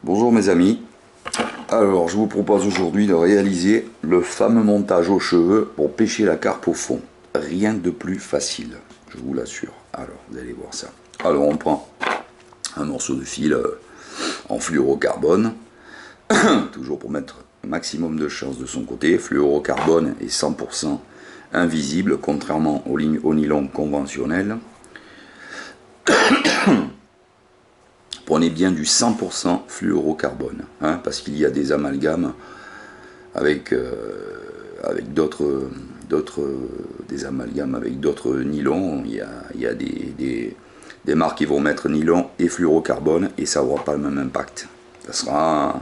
Bonjour mes amis, alors je vous propose aujourd'hui de réaliser le fameux montage aux cheveux pour pêcher la carpe au fond. Rien de plus facile, je vous l'assure. Alors vous allez voir ça. Alors on prend un morceau de fil en fluorocarbone, toujours pour mettre un maximum de chance de son côté. Fluorocarbone est 100% invisible, contrairement au nylon conventionnel. Prenez bien du 100% fluorocarbone, hein, parce qu'il y a des amalgames avec d'autres amalgames avec d'autres nylons. Il y a des marques qui vont mettre nylon et fluorocarbone et ça n'aura pas le même impact. Ça sera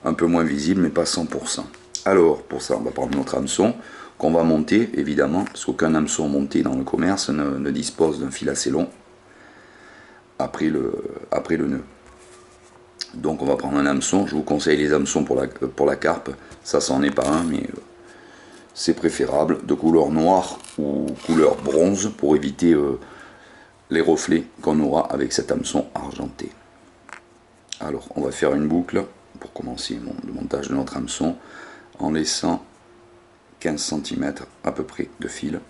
un peu moins visible, mais pas 100%. Alors, pour ça, on va prendre notre hameçon qu'on va monter, évidemment, parce qu'aucun hameçon monté dans le commerce ne dispose d'un fil assez long après le nœud. Donc on va prendre un hameçon. Je vous conseille les hameçons pour la carpe. Ça c'en est pas un, mais c'est préférable de couleur noire ou couleur bronze pour éviter les reflets qu'on aura avec cet hameçon argenté. Alors on va faire une boucle pour commencer le montage de notre hameçon en laissant 15 cm à peu près de fil.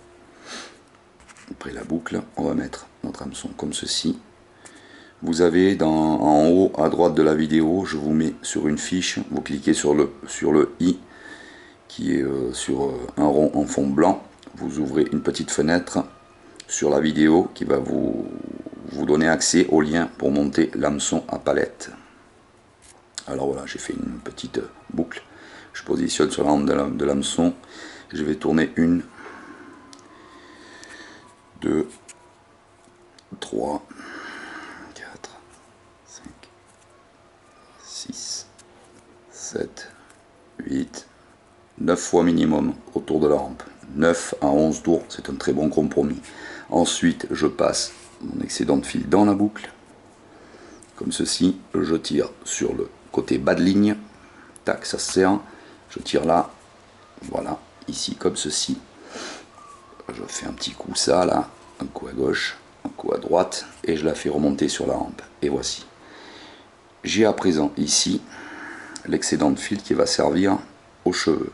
Après la boucle, on va mettre notre hameçon comme ceci. Vous avez en haut à droite de la vidéo, je vous mets sur une fiche, vous cliquez sur le i qui est sur un rond en fond blanc, vous ouvrez une petite fenêtre sur la vidéo qui va vous donner accès au lien pour monter l'hameçon à palette. Alors voilà, j'ai fait une petite boucle, je positionne sur la rampe de l'hameçon, je vais tourner 1, 2, 3, 6, 7, 8, 9 fois minimum autour de la rampe. 9 à 11 tours, c'est un très bon compromis. Ensuite, je passe mon excédent de fil dans la boucle. Comme ceci, je tire sur le côté bas de ligne. Tac, ça se serre. Je tire là. Voilà, ici comme ceci. Je fais un petit coup ça là, un coup à gauche, un coup à droite, et je la fais remonter sur la rampe. Et voici. J'ai à présent ici l'excédent de fil qui va servir aux cheveux.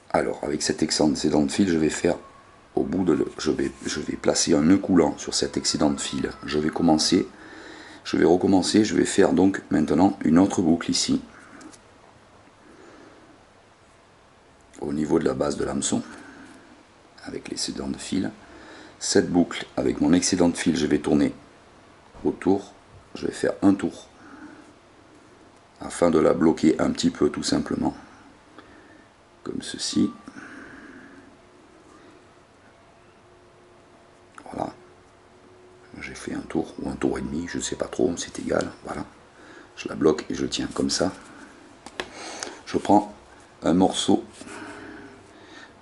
Alors avec cet excédent de fil, je vais faire au bout de je vais placer un nœud coulant sur cet excédent de fil. Je vais recommencer, je vais faire donc maintenant une autre boucle ici au niveau de la base de l'hameçon avec l'excédent de fil. Cette boucle avec mon excédent de fil, je vais tourner autour, je vais faire un tour afin de la bloquer un petit peu tout simplement comme ceci. Voilà, j'ai fait un tour ou un tour et demi, je ne sais pas trop, c'est égal. Voilà, je la bloque et je tiens comme ça. Je prends un morceau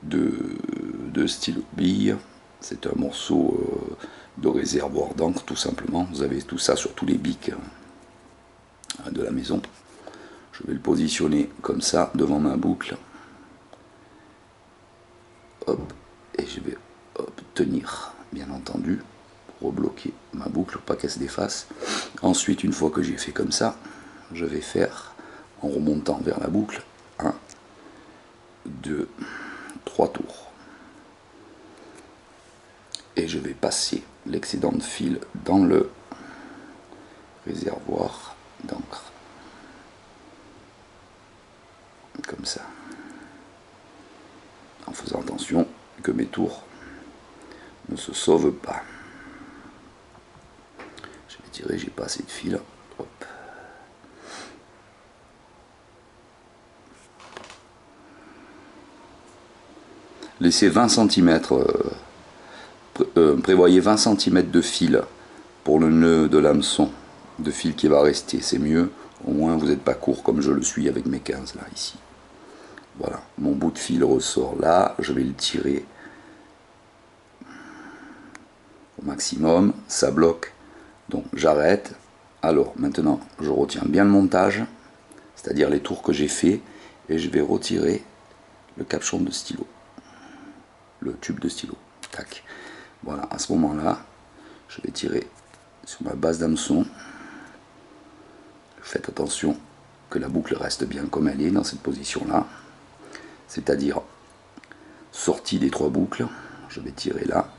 de stylo bille, c'est un morceau de réservoir d'encre tout simplement. Vous avez tout ça sur tous les bics de la maison. Je vais le positionner comme ça devant ma boucle. Hop, et je vais tenir bien entendu pour rebloquer ma boucle pour pas qu'elle se défasse. Ensuite, une fois que j'ai fait comme ça, je vais faire en remontant vers la boucle 1, 2, 3 tours. Et je vais passer l'excédent de fil dans le réservoir d'encre. Comme ça. En faisant attention que mes tours ne se sauvent pas. Je vais tirer, j'ai pas assez de fil. Hop. Laissez 20 cm, prévoyez 20 cm de fil pour le nœud de l'hameçon, de fil qui va rester, c'est mieux, au moins vous n'êtes pas court comme je le suis avec mes 15 là, ici. Voilà, mon bout de fil ressort là, je vais le tirer au maximum, ça bloque, donc j'arrête. Alors maintenant, je retiens bien le montage, c'est-à-dire les tours que j'ai fait, et je vais retirer le capuchon de stylo, le tube de stylo. Tac. Voilà, à ce moment-là, je vais tirer sur ma base d'hameçon. Faites attention que la boucle reste bien comme elle est dans cette position là, c'est-à-dire sortie des 3 boucles. Je vais tirer là,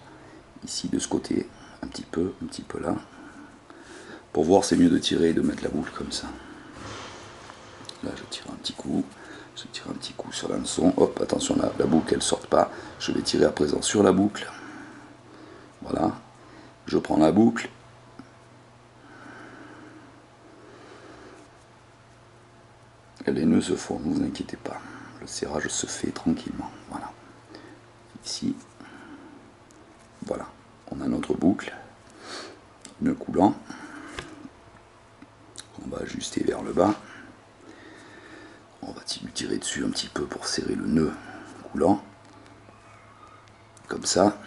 ici de ce côté, un petit peu là. Pour voir, c'est mieux de tirer et de mettre la boucle comme ça. Là je tire un petit coup, sur l'hameçon, hop, attention la boucle elle sorte pas, je vais tirer à présent sur la boucle, voilà, je prends la boucle, et les nœuds se font, ne vous inquiétez pas, le serrage se fait tranquillement, voilà, ici, voilà, on a notre boucle, nœud coulant, on va ajuster vers le bas. On va lui tirer dessus un petit peu pour serrer le nœud coulant. Comme ça.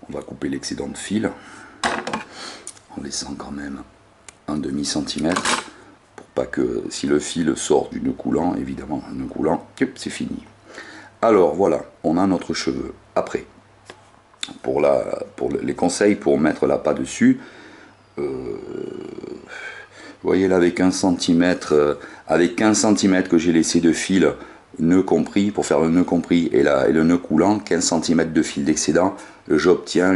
On va couper l'excédent de fil. En laissant quand même un demi-centimètre. Pour pas que, si le fil sort du nœud coulant, évidemment, un nœud coulant, c'est fini. Alors voilà, on a notre cheveu. Après, pour les conseils pour mettre l'appât dessus, vous voyez là avec 1 cm, avec 15 cm que j'ai laissé de fil, nœud compris, pour faire le nœud compris et le nœud coulant, 15 cm de fil d'excédent, j'obtiens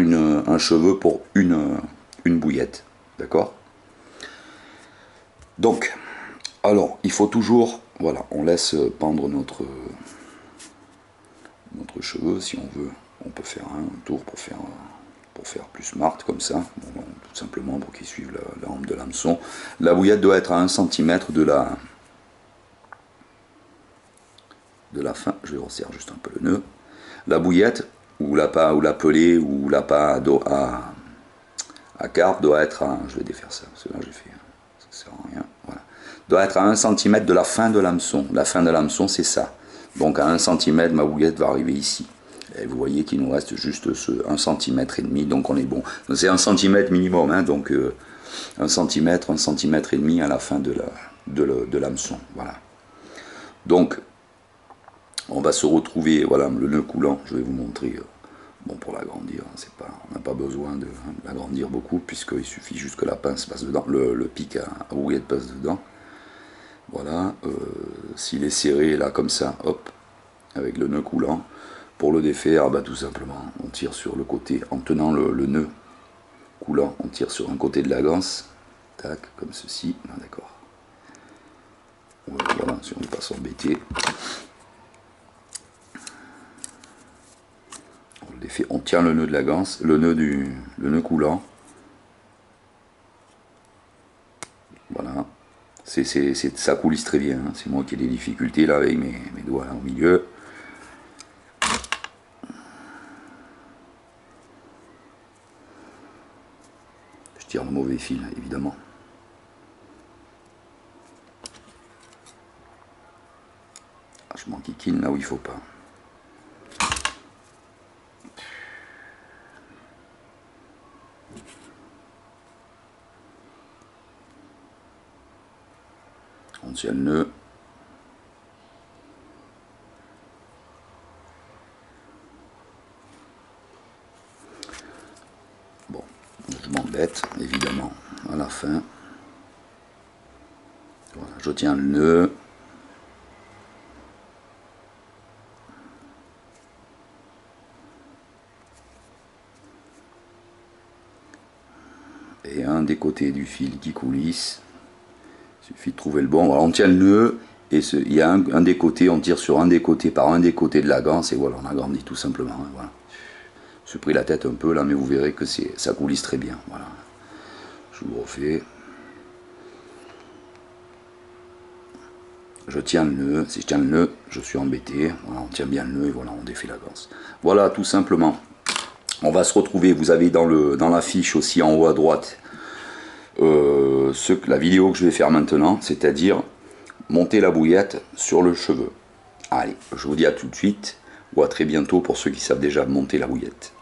un cheveu pour une bouillette. D'accord? Donc, alors, il faut toujours, voilà, on laisse pendre notre cheveu, si on veut, on peut faire un tour pour faire plus smart comme ça, bon, tout simplement pour qu'il suive la rampe de l'hameçon. La bouillette doit être à 1 cm de la fin, je resserre juste un peu le nœud. La bouillette, ou l'appât, ou la pelée, ou l'appât à carpe doit être à, je vais défaire ça, parce que là j'ai fait, ça sert à rien, voilà. Doit être à 1 cm de la fin de l'hameçon. La fin de l'hameçon c'est ça. Donc à 1 cm ma bouillette va arriver ici. Et vous voyez qu'il nous reste juste ce 1 cm et demi, donc on est bon. C'est 1 cm minimum, hein, donc 1 cm et demi à la fin de l'hameçon. Voilà. Donc, on va se retrouver, voilà, le nœud coulant, je vais vous montrer, bon, pour l'agrandir, on n'a pas besoin de l'agrandir beaucoup, puisqu'il suffit juste que la pince passe dedans, le pic à bouillette passe dedans. Voilà, s'il est serré, là, comme ça, hop, avec le nœud coulant, pour le défaire, bah, tout simplement, on tire sur le côté, en tenant le nœud coulant, on tire sur un côté de la ganse, tac, comme ceci, d'accord. Voilà, si on ne veut pas s'embêter. On le défait, on tient le nœud de la ganse, le nœud coulant. Voilà, ça coulisse très bien, hein. C'est moi qui ai des difficultés là avec mes doigts là, au milieu. Le mauvais fil évidemment. Ah, je m'enquiquine là où il faut pas. On tient le nœud. Bon, je m'embête évidemment à la fin. Voilà, je tiens le nœud. Et un des côtés du fil qui coulisse. Il suffit de trouver le bon. Voilà, on tient le nœud et il y a un des côtés, on tire sur un des côtés par un des côtés de la ganse et voilà, on agrandit tout simplement. Hein, voilà. Je suis pris la tête un peu là, mais vous verrez que ça coulisse très bien. Voilà. Je vous refais. Je tiens le nœud. Si je tiens le nœud, je suis embêté. Voilà, on tient bien le nœud et voilà, on défait la ganse. Voilà, tout simplement. On va se retrouver. Vous avez dans la fiche aussi en haut à droite la vidéo que je vais faire maintenant, c'est-à-dire monter la bouillette sur le cheveu. Allez, je vous dis à tout de suite ou à très bientôt pour ceux qui savent déjà monter la bouillette.